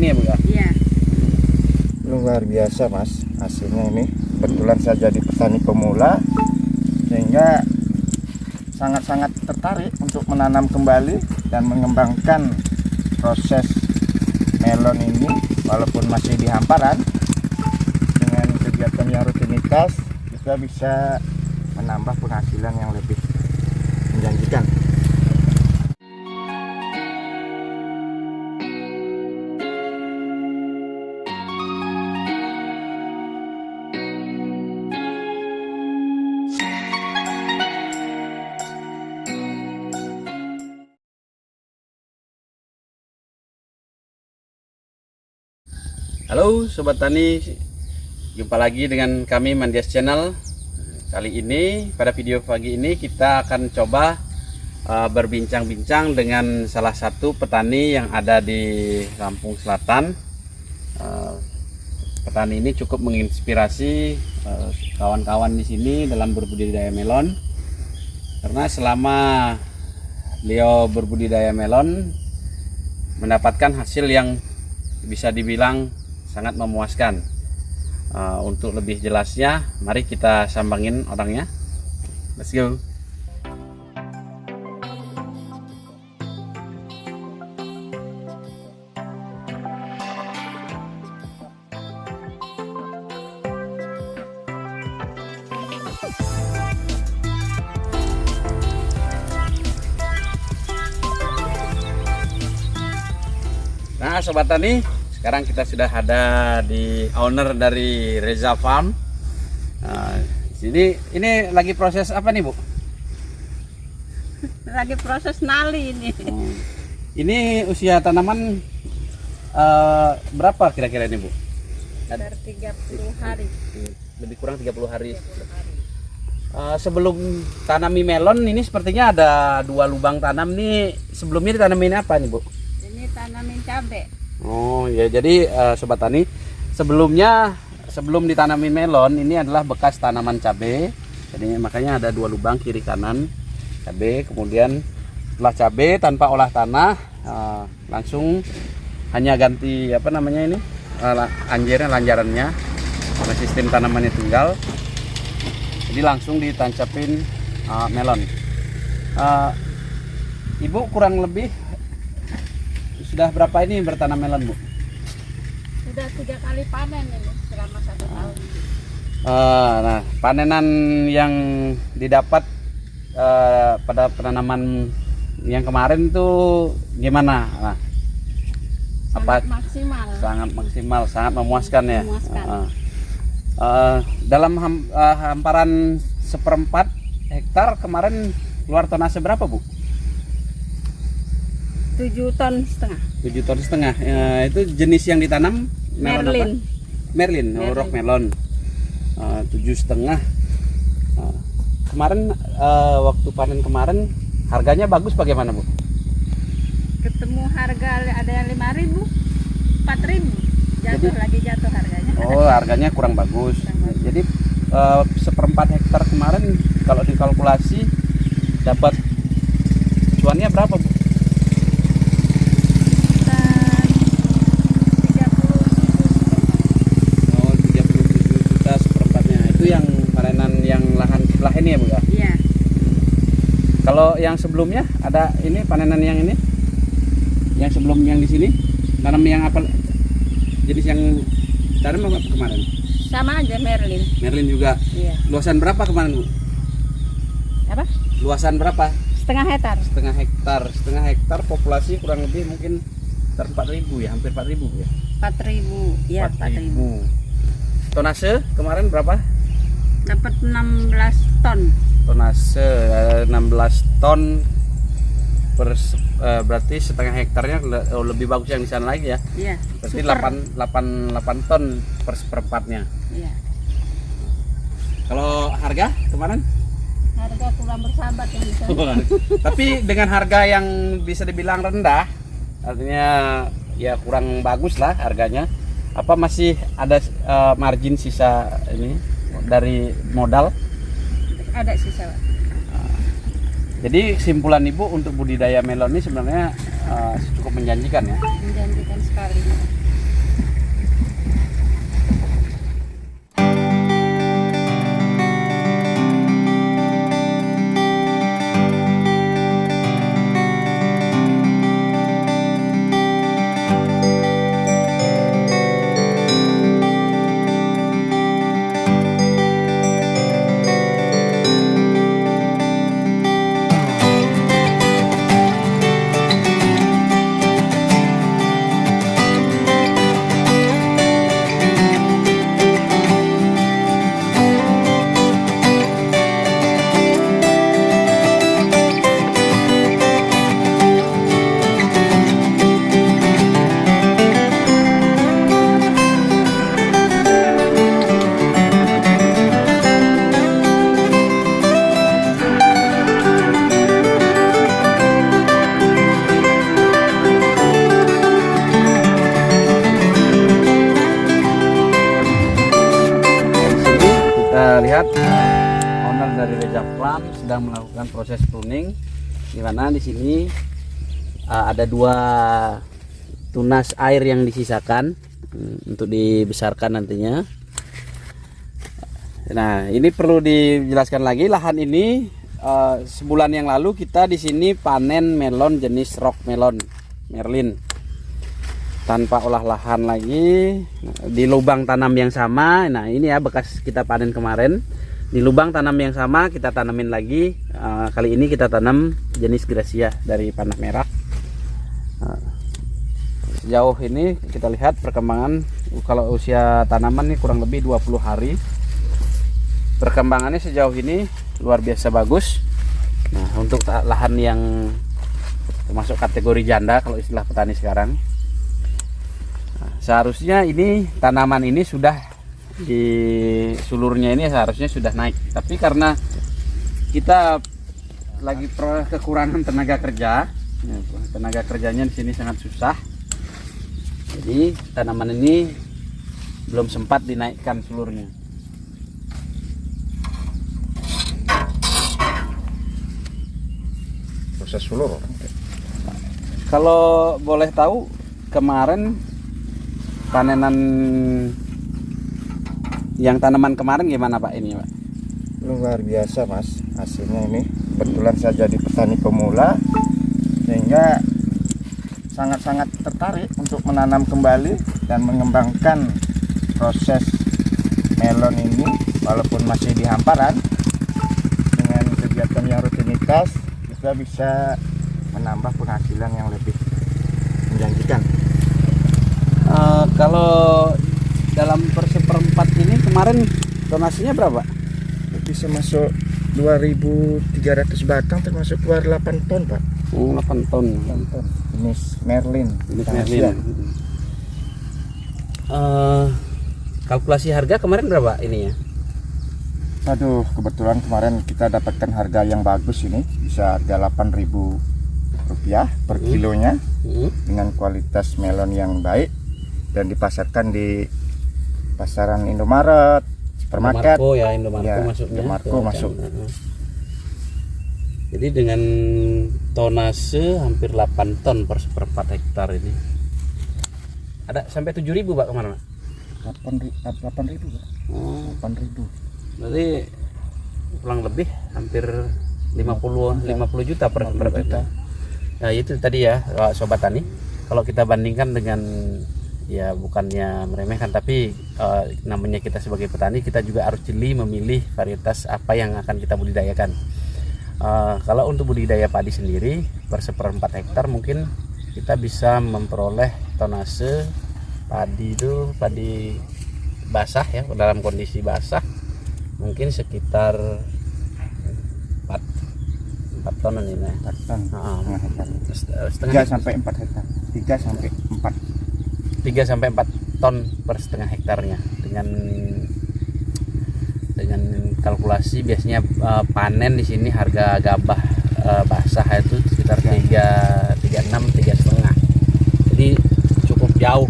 ini ya Bu ya? Iya. Luar biasa Mas hasilnya ini. Kebetulan saya jadi petani pemula sehingga sangat-sangat tertarik untuk menanam kembali dan mengembangkan proses melon ini walaupun masih di hamparan. Dengan kegiatan yang rutinitas kita bisa menambah penghasilan yang lebih menjanjikan. Halo Sobat Tani, jumpa lagi dengan kami Mandias Channel. Kali ini, pada video pagi ini kita akan coba berbincang-bincang dengan salah satu petani yang ada di Lampung Selatan. Petani ini cukup menginspirasi kawan-kawan di sini dalam berbudidaya melon. Karena selama beliau berbudidaya melon mendapatkan hasil yang bisa dibilang sangat memuaskan. Untuk lebih jelasnya, mari kita sambangin orangnya. Let's go. Nah, Sobat Tani, sekarang kita sudah ada di owner dari Reza Farm. Jadi ini lagi proses apa nih Bu? Lagi proses nali ini. Ini usia tanaman berapa kira-kira ini Bu? Sekitar 30 hari. Lebih kurang 30 hari. Sebelum tanami melon ini sepertinya ada 2 lubang tanam nih. Sebelumnya ditanamin apa nih Bu? Ini tanamin cabai. Oh ya, jadi Sobat Tani, sebelum ditanamin melon ini adalah bekas tanaman cabai. Jadi makanya ada 2 lubang kiri kanan cabai. Kemudian setelah cabai tanpa olah tanah, langsung hanya ganti apa namanya ini lanjarannya, karena sistem tanamannya tunggal. Jadi langsung ditancapin melon. Ibu kurang lebih sudah berapa ini bertanam melon Bu? Sudah 3 kali panen ini selama 1 tahun. Nah, panenan yang didapat pada penanaman yang kemarin tuh gimana? Nah, Sangat maksimal. Sangat maksimal, sangat memuaskan ya. Memuaskan. Dalam hamparan 1/4 hektar kemarin keluar tonase berapa Bu? 7,5 ton. 7,5 ton. Itu jenis yang ditanam melon Merlin. apa? Merlin, rock melon. 7,5. Kemarin waktu panen kemarin harganya bagus bagaimana Bu? Ketemu harga ada yang 5.000, 4.000. Jatuh harganya. Oh, harganya kurang bagus. Jadi 1/4 hektar kemarin kalau dikalkulasi dapat cuannya berapa Bu? Ini ya Bu ya? Iya. Kalau yang sebelumnya ada ini panenan yang ini, yang sebelum yang di sini tanam yang apa jenis yang tanam apa kemarin? Sama aja Merlin. Merlin juga. Iya. Luasan berapa kemarin Bu? Apa? Luasan berapa? Setengah hektar. Setengah hektar populasi kurang lebih mungkin 4.000 ya, hampir 4.000 ya. 4.000. Iya, 4.000. Tonase kemarin berapa? Dapat 16 ton. Tonase 16 ton berarti setengah hektarnya lebih bagus yang di sana lagi ya. Iya. Berarti 8 ton per 1/4-nya. Iya. Kalau harga kemarin? Harga kurang bersahabat yang bisa. Tapi dengan harga yang bisa dibilang rendah, artinya ya kurang bagus lah harganya. Apa masih ada margin sisa ini dari modal? Ada sisa. Jadi kesimpulan Ibu untuk budidaya melon ini sebenarnya cukup menjanjikan ya? Menjanjikan sekali. lihat owner dari Reza Farm sedang melakukan proses pruning, di mana di sini ada 2 tunas air yang disisakan untuk dibesarkan nantinya. Nah, ini perlu dijelaskan lagi, lahan ini sebulan yang lalu kita di sini panen melon jenis rock melon Merlin tanpa olah lahan lagi, di lubang tanam yang sama. Nah, ini ya bekas kita panen kemarin. Di lubang tanam yang sama kita tanamin lagi. Kali ini kita tanam jenis Gracia dari panah merah. Sejauh ini kita lihat perkembangan, kalau usia tanaman ini kurang lebih 20 hari. Perkembangannya sejauh ini luar biasa bagus. Nah, untuk lahan yang termasuk kategori janda kalau istilah petani sekarang, seharusnya ini tanaman ini sudah di sulurnya ini seharusnya sudah naik, tapi karena kita lagi kekurangan tenaga kerja, tenaga kerjanya di sini sangat susah, jadi tanaman ini belum sempat dinaikkan sulurnya. Proses sulur. Kalau boleh tahu, kemarin panenan yang tanaman kemarin gimana Pak ini Pak? Luar biasa Mas, hasilnya ini. Kebetulan saya jadi petani pemula, sehingga sangat-sangat tertarik untuk menanam kembali dan mengembangkan proses melon ini walaupun masih di hamparan. Dengan kegiatan yang rutinitas kita bisa menambah penghasilan yang lebih menjanjikan. Kalau dalam seperempat ini kemarin donasinya berapa? Bisa masuk 2.300 batang, termasuk keluar 8 ton Pak. 8 ton. 8 ton. Jenis Merlin. Jenis Merlin. Kalkulasi harga kemarin berapa ini ya? Aduh, kebetulan kemarin kita dapatkan harga yang bagus ini, bisa harga Rp8.000 per kilonya, dengan kualitas melon yang baik, dan dipasarkan di pasaran Indomaret, supermarket. Indomarko ya, Indomarko ya, masuknya. Indomarko masuk. Jadi dengan tonase hampir 8 ton per seperempat hektar ini. Ada sampai 7.000 Pak kemarin Pak? 8.000 Pak. 8.000. Berarti kurang lebih hampir 50 juta per hektar. Nah, itu tadi ya Sobat Tani. Kalau kita bandingkan dengan, ya bukannya meremehkan, tapi namanya kita sebagai petani, kita juga harus jeli memilih varietas apa yang akan kita budidayakan. Kalau untuk budidaya padi sendiri per seperempat hektar mungkin kita bisa memperoleh tonase padi itu, padi basah ya, dalam kondisi basah mungkin sekitar 4 tonan ini. 4 ton. Setengah 3 sampai 4 hektar. 3 sampai 4 ton per setengah hektarnya, dengan kalkulasi biasanya panen di sini harga gabah basah itu sekitar 3,6 3,5. Jadi cukup jauh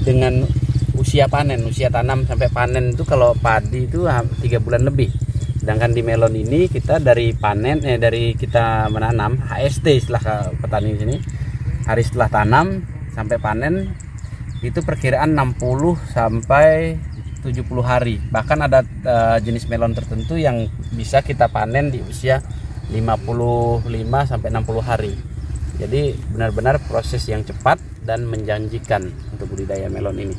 dengan usia tanam sampai panen itu. Kalau padi itu 3 bulan lebih, sedangkan di melon ini kita dari kita menanam HST istilah petani di sini, hari setelah tanam sampai panen itu perkiraan 60 sampai 70 hari. Bahkan ada jenis melon tertentu yang bisa kita panen di usia 55 sampai 60 hari. Jadi benar-benar proses yang cepat dan menjanjikan untuk budidaya melon ini.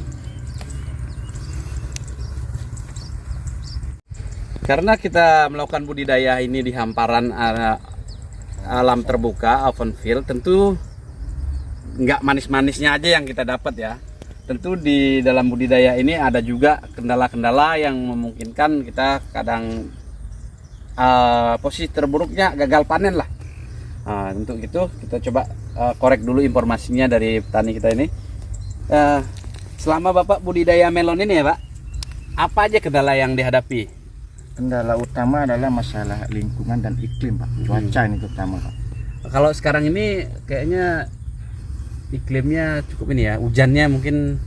Karena kita melakukan budidaya ini di hamparan alam terbuka, open field, tentu nggak manis-manisnya aja yang kita dapat ya. Tentu di dalam budidaya ini ada juga kendala-kendala yang memungkinkan kita kadang posisi terburuknya gagal panen lah. Untuk itu kita coba korek dulu informasinya dari petani kita ini. Selama Bapak budidaya melon ini ya Pak, apa aja kendala yang dihadapi? Kendala utama adalah masalah lingkungan dan iklim Pak. Cuaca ini terutama Pak. Kalau sekarang ini kayaknya iklimnya cukup ini ya, hujannya mungkin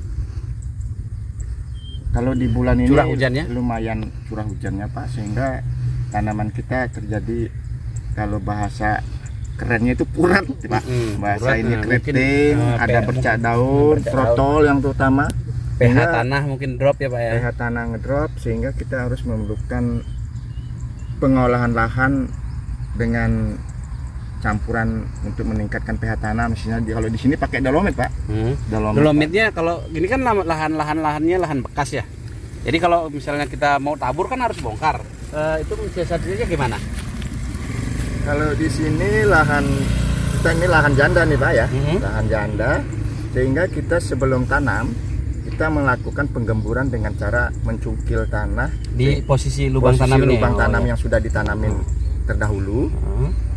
Kalau di bulan ini Curah hujannya? lumayan curah hujannya Pak, sehingga tanaman kita terjadi, kalau bahasa kerennya itu purat Pak. Bahasa purat, ini nah, keriting, mungkin, ada bercak daun, bercak protol yang terutama. pH Sehingga tanah mungkin drop ya Pak ya. pH tanah ngedrop, sehingga kita harus memerlukan pengolahan lahan dengan campuran untuk meningkatkan pH tanah. Misalnya kalau di sini pakai dolomit Pak. Dolomitnya kalau gini kan lahannya lahan bekas ya. Jadi kalau misalnya kita mau tabur kan harus bongkar. Itu mensiasatinya gimana? Kalau di sini lahan kita ini lahan janda nih Pak ya, lahan janda, sehingga kita sebelum tanam kita melakukan penggemburan dengan cara mencungkil tanah Di posisi lubang tanam ini. lubang tanam yang sudah ditanamin terdahulu,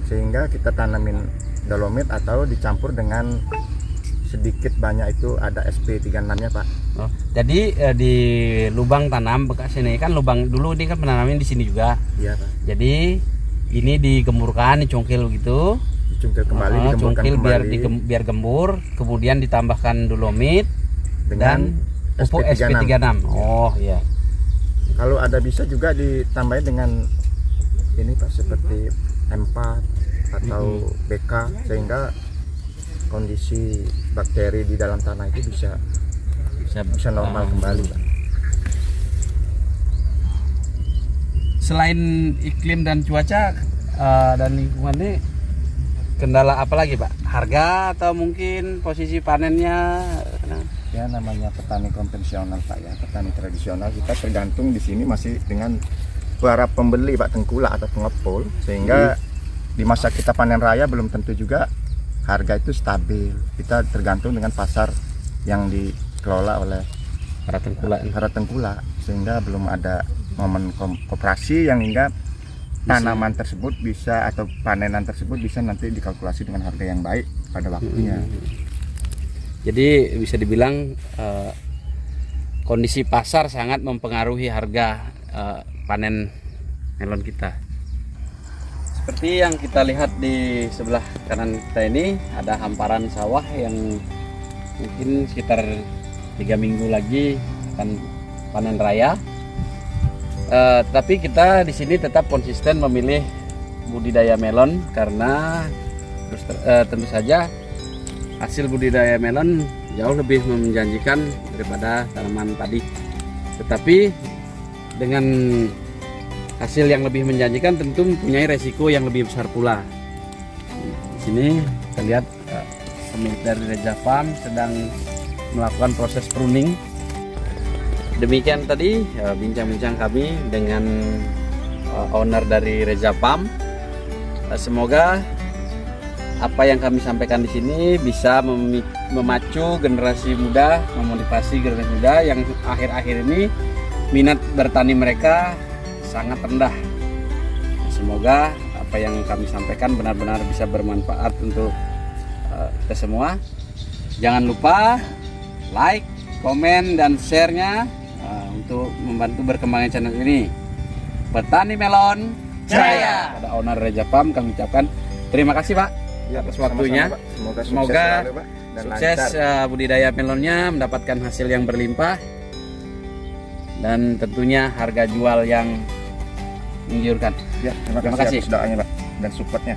sehingga kita tanamin dolomit atau dicampur dengan sedikit banyak itu ada SP36-nya Pak. Jadi di lubang tanam bekas ini kan lubang dulu ini kan penanamin di sini juga. Iya Pak. Jadi ini digemburkan, dicungkil gitu. Dicungkil kembali, digemburkan cungkil kembali biar gembur, kemudian ditambahkan dolomit dengan dan pupuk SP36. Oh iya. Kalau ada bisa juga ditambahin dengan ini Pak, seperti M4 atau BK, sehingga kondisi bakteri di dalam tanah itu bisa normal kembali Pak. Selain iklim dan cuaca dan lingkungan ini, kendala apa lagi Pak? Harga atau mungkin posisi panennya? Ya namanya petani konvensional Pak ya, petani tradisional, kita tergantung di sini masih dengan para pembeli Pak, tengkulak atau pengepul, sehingga di masa kita panen raya belum tentu juga harga itu stabil. Kita tergantung dengan pasar yang dikelola oleh Para tengkulak, sehingga belum ada momen koperasi yang hingga tanaman tersebut bisa, atau panenan tersebut bisa nanti dikalkulasi dengan harga yang baik pada waktunya. Jadi bisa dibilang kondisi pasar sangat mempengaruhi harga panen melon kita. Seperti yang kita lihat di sebelah kanan kita ini, ada hamparan sawah yang mungkin sekitar 3 minggu lagi akan panen raya. Tapi kita di sini tetap konsisten memilih budidaya melon karena tentu saja hasil budidaya melon jauh lebih menjanjikan daripada tanaman padi. Tetapi dengan hasil yang lebih menjanjikan tentu mempunyai resiko yang lebih besar pula. Di sini kita lihat pemilik dari Reza Farm sedang melakukan proses pruning. Demikian tadi bincang-bincang kami dengan owner dari Reza Farm. Semoga apa yang kami sampaikan di sini bisa memacu generasi muda, memotivasi generasi muda yang akhir-akhir ini minat bertani mereka sangat rendah. Semoga apa yang kami sampaikan benar-benar bisa bermanfaat untuk kita semua. Jangan lupa like, komen, dan share-nya untuk membantu berkembangnya channel ini. Petani Melon Jaya. Pada owner Reza Farm kami ucapkan terima kasih Pak atas waktunya. Semoga sukses budidaya melonnya, mendapatkan hasil yang berlimpah, dan tentunya harga jual yang menggiurkan. Ya, terima kasih atas doanya Pak dan supportnya.